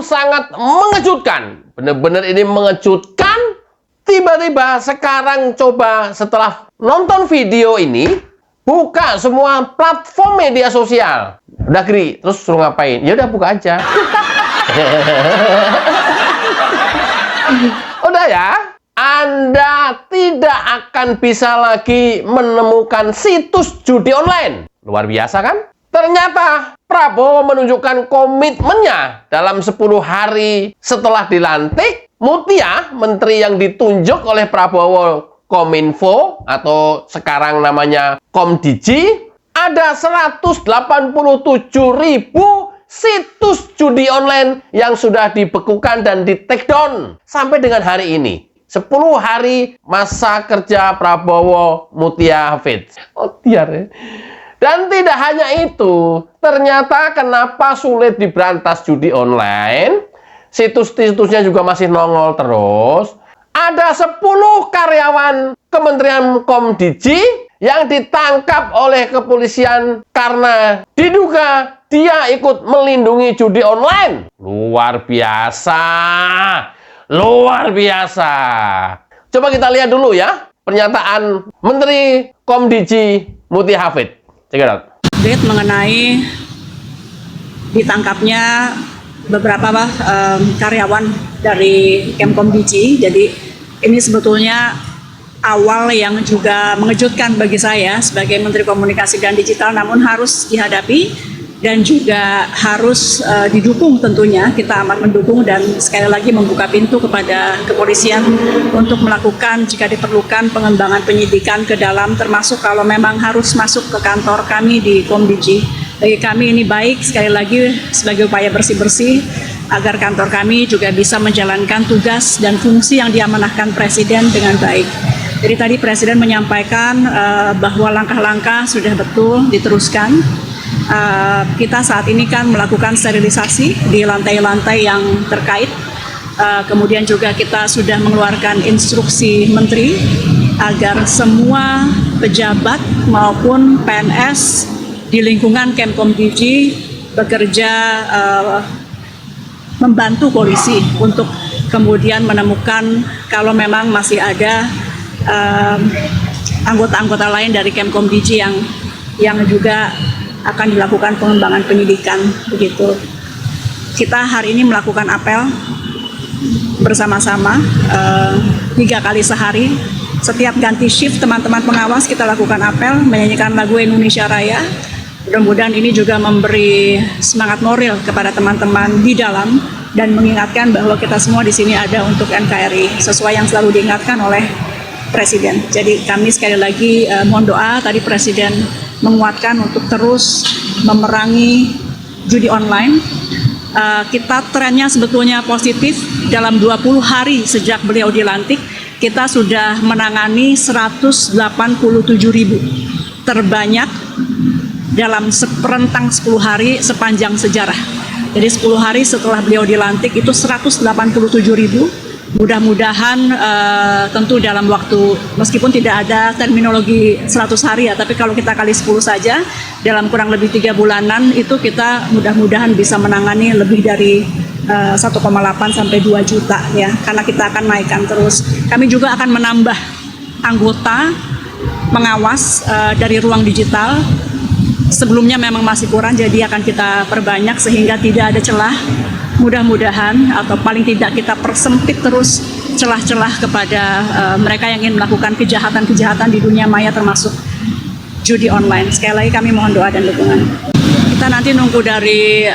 sangat mengejutkan. Benar-benar ini mengejutkan. Tiba-tiba sekarang coba setelah nonton video ini, buka semua platform media sosial. Udah Gri, terus suruh ngapain? Ya udah buka aja. Udah ya. Anda tidak akan bisa lagi menemukan situs judi online. Luar biasa kan? Ternyata Prabowo menunjukkan komitmennya dalam 10 hari setelah dilantik. Mutia, menteri yang ditunjuk oleh Prabowo Kominfo atau sekarang namanya Komdiji, ada 187.000 situs judi online yang sudah dibekukan dan di take down sampai dengan hari ini. 10 hari masa kerja Prabowo Mutia Hafid. Oh, tiar ya. Dan tidak hanya itu, ternyata kenapa sulit diberantas judi online, situs-situsnya juga masih nongol terus. Ada 10 karyawan Kementerian Komdiji yang ditangkap oleh kepolisian karena diduga dia ikut melindungi judi online. Luar biasa. Luar biasa. Coba kita lihat dulu ya pernyataan Menteri Komdiji Mutia Hafid. Check it out. Mengenai ditangkapnya beberapa karyawan dari Kemkomdiji. Jadi ini sebetulnya awal yang juga mengejutkan bagi saya sebagai Menteri Komunikasi dan Digital, namun harus dihadapi dan juga harus didukung tentunya. Kita amat mendukung dan sekali lagi membuka pintu kepada kepolisian untuk melakukan jika diperlukan pengembangan penyidikan ke dalam, termasuk kalau memang harus masuk ke kantor kami di Komdiji. Bagi kami ini baik, sekali lagi sebagai upaya bersih-bersih agar kantor kami juga bisa menjalankan tugas dan fungsi yang diamanahkan Presiden dengan baik. Jadi tadi Presiden menyampaikan bahwa langkah-langkah sudah betul diteruskan. Kita saat ini kan melakukan sterilisasi di lantai-lantai yang terkait. Kemudian juga kita sudah mengeluarkan instruksi Menteri agar semua pejabat maupun PNS di lingkungan Kemkomdiji bekerja membantu polisi untuk kemudian menemukan kalau memang masih ada anggota-anggota lain dari Kemkomdiji yang juga akan dilakukan pengembangan penyidikan begitu. Kita hari ini melakukan apel bersama-sama 3 kali sehari. Setiap ganti shift teman-teman pengawas kita lakukan apel menyanyikan lagu Indonesia Raya. Mudah-mudahan ini juga memberi semangat moral kepada teman-teman di dalam dan mengingatkan bahwa kita semua di sini ada untuk NKRI sesuai yang selalu diingatkan oleh Presiden. Jadi kami sekali lagi mohon doa, tadi Presiden menguatkan untuk terus memerangi judi online. Kita trennya sebetulnya positif. Dalam 20 hari sejak beliau dilantik, kita sudah menangani 187.000, terbanyak dalam rentang 10 hari sepanjang sejarah. Jadi 10 hari setelah beliau dilantik itu 187.000. Mudah-mudahan tentu dalam waktu, meskipun tidak ada terminologi 100 hari ya, tapi kalau kita kali 10 saja, dalam kurang lebih 3 bulanan itu kita mudah-mudahan bisa menangani lebih dari 1,8 sampai 2 juta ya, karena kita akan naikkan terus. Kami juga akan menambah anggota pengawas dari ruang digital. Sebelumnya memang masih kurang, jadi akan kita perbanyak sehingga tidak ada celah. Mudah-mudahan atau paling tidak kita persempit terus celah-celah kepada mereka yang ingin melakukan kejahatan-kejahatan di dunia maya termasuk judi online. Sekali lagi kami mohon doa dan dukungan. Kita nanti nunggu dari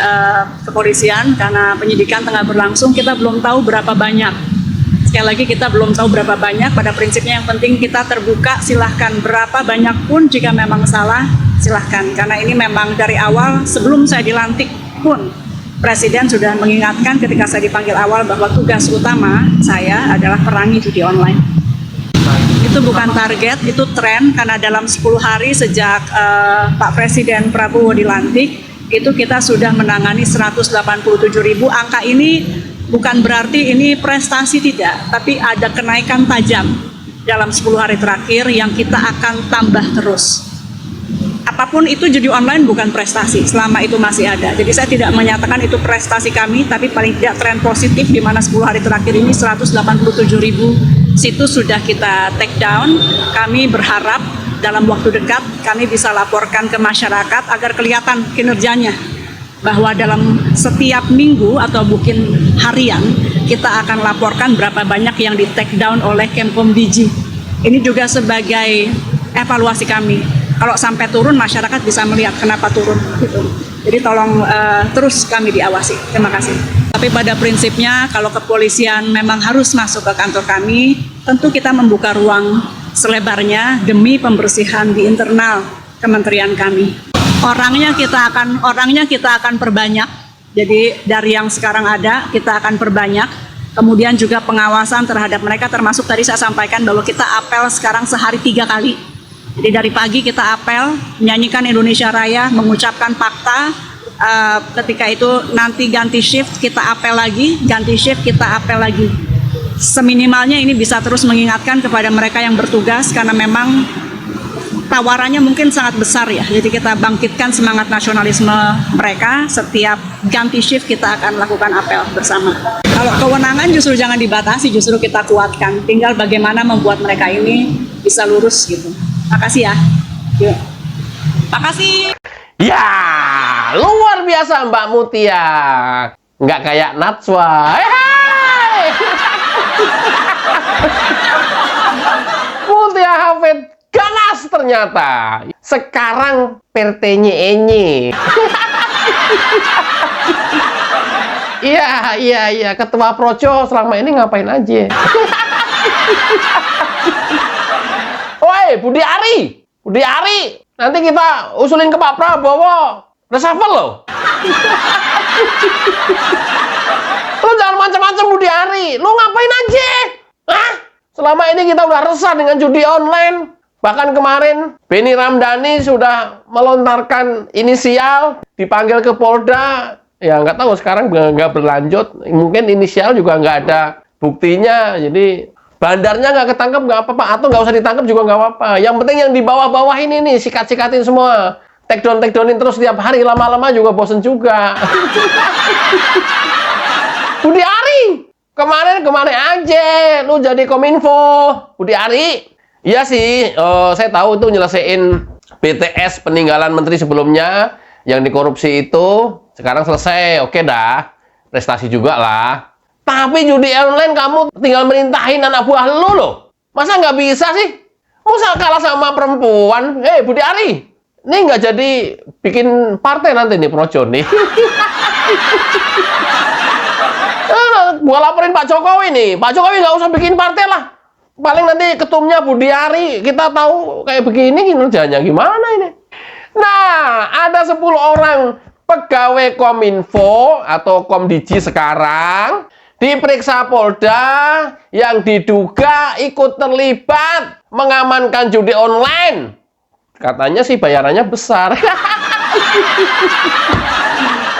kepolisian karena penyidikan tengah berlangsung, kita belum tahu berapa banyak. Sekali lagi kita belum tahu berapa banyak, pada prinsipnya yang penting kita terbuka, silahkan berapa banyak pun jika memang salah silahkan. Karena ini memang dari awal sebelum saya dilantik pun Presiden sudah mengingatkan ketika saya dipanggil awal bahwa tugas utama saya adalah perangi judi online. Itu bukan target, itu tren, karena dalam 10 hari sejak Pak Presiden Prabowo dilantik, itu kita sudah menangani 187.000. Angka ini bukan berarti ini prestasi tidak, tapi ada kenaikan tajam dalam 10 hari terakhir yang kita akan tambah terus. apapun itu, judi online bukan prestasi selama itu masih ada. Jadi saya tidak menyatakan itu prestasi kami, tapi paling tidak tren positif di mana 10 hari terakhir ini 187.000 situs sudah kita take down. Kami berharap dalam waktu dekat kami bisa laporkan ke masyarakat agar kelihatan kinerjanya, bahwa dalam setiap minggu atau mungkin harian kita akan laporkan berapa banyak yang di take down oleh Kemkomdigi. Ini juga sebagai evaluasi kami. Kalau sampai turun, masyarakat bisa melihat kenapa turun gitu. Jadi tolong terus kami diawasi. Terima kasih. Tapi pada prinsipnya kalau kepolisian memang harus masuk ke kantor kami, tentu kita membuka ruang selebarnya demi pembersihan di internal kementerian kami. Orangnya kita akan perbanyak. Jadi dari yang sekarang ada kita akan perbanyak. Kemudian juga pengawasan terhadap mereka, termasuk tadi saya sampaikan bahwa kita apel sekarang sehari 3 kali. Jadi dari pagi kita apel, menyanyikan Indonesia Raya, mengucapkan fakta. Ketika itu nanti ganti shift kita apel lagi, ganti shift kita apel lagi. Seminimalnya ini bisa terus mengingatkan kepada mereka yang bertugas, karena memang tawarannya mungkin sangat besar ya. Jadi kita bangkitkan semangat nasionalisme mereka. Setiap ganti shift kita akan lakukan apel bersama. Kalau kewenangan justru jangan dibatasi, justru kita kuatkan. Tinggal bagaimana membuat mereka ini bisa lurus gitu. Makasih ya. Yuk. Makasih. Ya, luar biasa Mbak Mutia. Nggak kayak Najwa. Hai. Mutia Hafid ganas ternyata. Sekarang pertenye-enye. Iya. Ketua Projo selama ini ngapain aja? Woi, Budi Ari, nanti kita usulin ke Pak Prabowo, reshuffle loh. Lu jangan macam-macam Budi Ari, lu ngapain aja? Hah? Selama ini kita udah resah dengan judi online. Bahkan kemarin Benny Ramdhani sudah melontarkan inisial, dipanggil ke Polda. Ya nggak tahu sekarang nggak berlanjut. Mungkin inisial juga nggak ada buktinya. Jadi bandarnya nggak ketangkep nggak apa-apa, atau nggak usah ditangkap juga nggak apa-apa. Yang penting yang di bawah-bawah ini nih sikat-sikatin semua, take downin terus setiap hari, lama-lama juga bosen juga. Budi Ari kemarin aja lu jadi Kominfo. Budi Ari, iya sih, saya tahu itu nyelesain BTS peninggalan menteri sebelumnya yang dikorupsi itu, sekarang selesai, oke dah, prestasi juga lah. Tapi judi online kamu tinggal merintahin anak buah lu loh. Masa nggak bisa sih? Masa kalah sama perempuan? Budi Ari, ini nggak jadi bikin partai nanti nih Projo nih. Gua laporin Pak Jokowi nih. Pak Jokowi nggak usah bikin partai lah. Paling nanti ketumnya Budi Ari, kita tahu kayak begini kinerjanya gimana ini. Nah, ada 10 orang pegawai Kominfo atau Komdigi sekarang diperiksa Polda yang diduga ikut terlibat mengamankan judi online. Katanya sih bayarannya besar.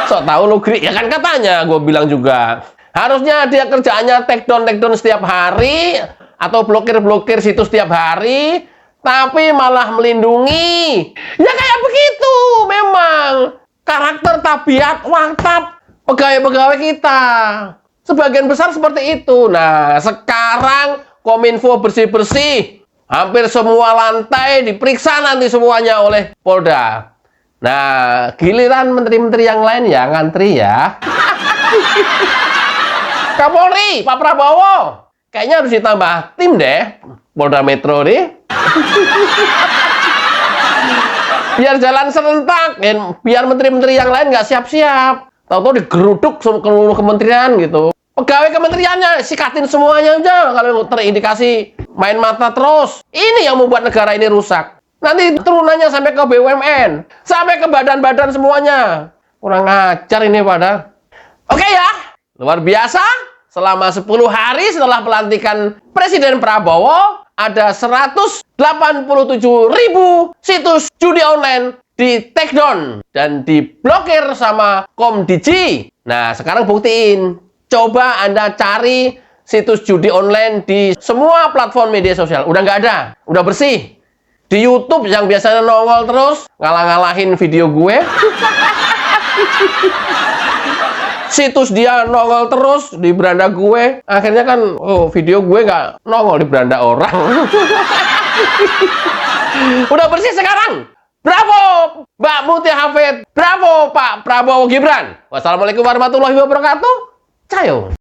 Sok tahu lu Gri, ya kan katanya, gue bilang juga. Harusnya dia kerjaannya take down setiap hari atau blokir situs setiap hari, tapi malah melindungi. Ya kayak begitu memang karakter, tabiat, watak pegawai-pegawai kita. Sebagian besar seperti itu. Nah, sekarang Kominfo bersih-bersih. Hampir semua lantai diperiksa nanti semuanya oleh Polda. Nah, giliran menteri-menteri yang lain ya ngantri ya. Kapolri, Pak Prabowo, kayaknya harus ditambah tim deh. Polda Metro nih. Biar jalan serentak, biar menteri-menteri yang lain nggak siap-siap. Tahu-tahu digeruduk seluruh kementerian gitu. Pegawai kementeriannya sikatin semuanya aja kalau terindikasi main mata terus. Ini yang membuat negara ini rusak. Nanti turunannya sampai ke BUMN, sampai ke badan-badan semuanya. Kurang ajar ini pada. Oke ya, luar biasa. Selama 10 hari setelah pelantikan Presiden Prabowo, ada 187.000 situs judi online di take down dan diblokir sama Komdigi. Nah, sekarang buktiin. Coba Anda cari situs judi online di semua platform media sosial. Udah nggak ada, udah bersih. Di YouTube yang biasanya nongol terus, ngalah-ngalahin video gue. Situs dia nongol terus di beranda gue. Akhirnya kan, video gue nggak nongol di beranda orang. Udah bersih sekarang. Bravo, Mbak Mutia Hafid. Bravo, Pak Prabowo Gibran. Wassalamualaikum warahmatullahi wabarakatuh. Cayo.